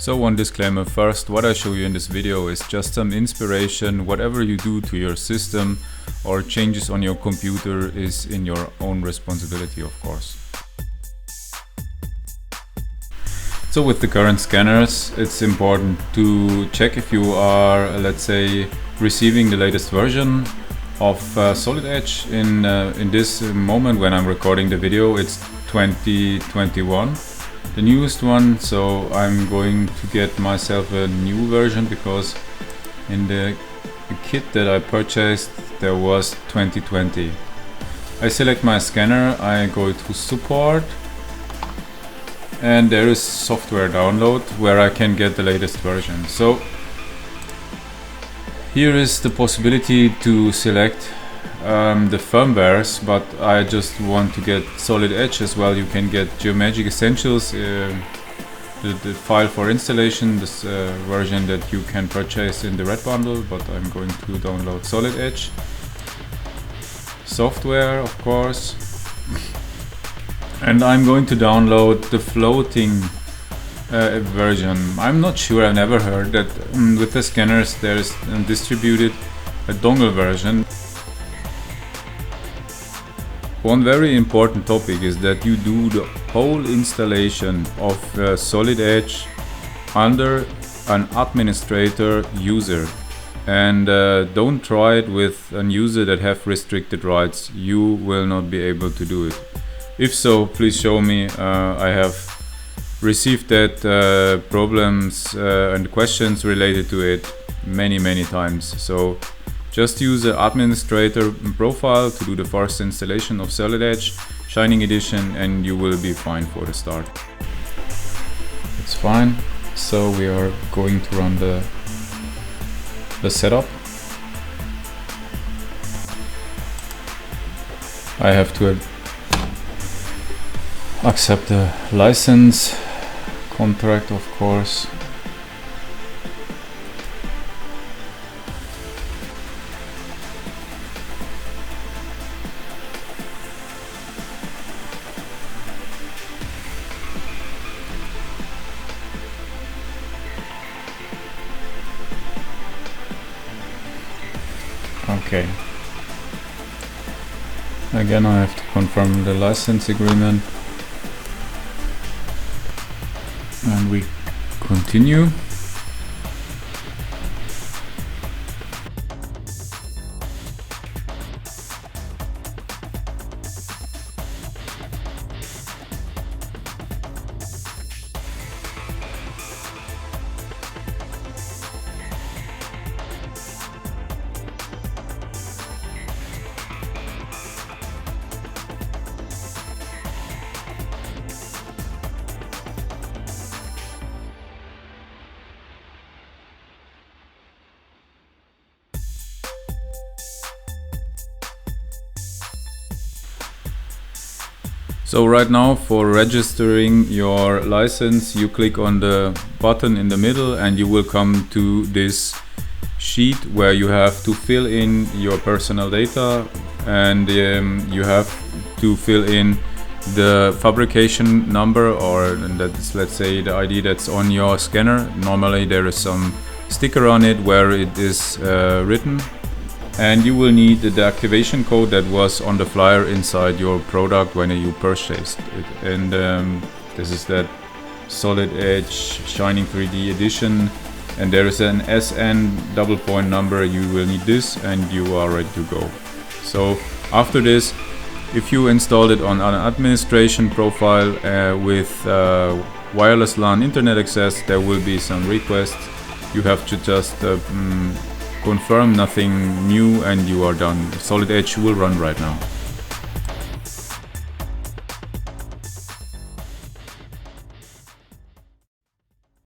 So one disclaimer first, what I show you in this video is just some inspiration. Whatever you do to your system or changes on your computer is in your own responsibility, of course. So with the current scanners, it's important to check if you are, let's say, receiving the latest version of Solid Edge. In this moment when I'm recording the video, it's 2021. The newest one, so I'm going to get myself a new version because in the kit that I purchased there was 2020. I select my scanner, I go to support, and there is software download where I can get the latest version. So here is the possibility to select the firmwares, but I just want to get Solid Edge as well. You can get Geomagic Essentials, the file for installation, this version that you can purchase in the red bundle, but I'm going to download Solid Edge. Software, of course. And I'm going to download the floating version. I'm not sure, I never heard that with the scanners there's distributed a dongle version. One very important topic is that you do the whole installation of Solid Edge under an administrator user, and don't try it with a user that have restricted rights. You will not be able to do it. If so, please show me. I have received that problems and questions related to it many times. So just use the administrator profile to do the first installation of Solid Edge Shining Edition and you will be fine for the start. It's fine. So we are going to run the setup. I have to accept the license contract, of course. Okay. Again, I have to confirm the license agreement. And we continue. So right now, for registering your license, you click on the button in the middle and you will come to this sheet where you have to fill in your personal data, and you have to fill in the fabrication number, or that's, let's say, the ID that's on your scanner. Normally there is some sticker on it where it is written. And you will need the activation code that was on the flyer inside your product when you purchased it. And this is that Solid Edge Shining 3D Edition. And there is an SN double point number. You will need this and you are ready to go. So after this, if you installed it on an administration profile with wireless LAN internet access, there will be some requests. You have to just confirm nothing new and you are done. Solid Edge will run right now.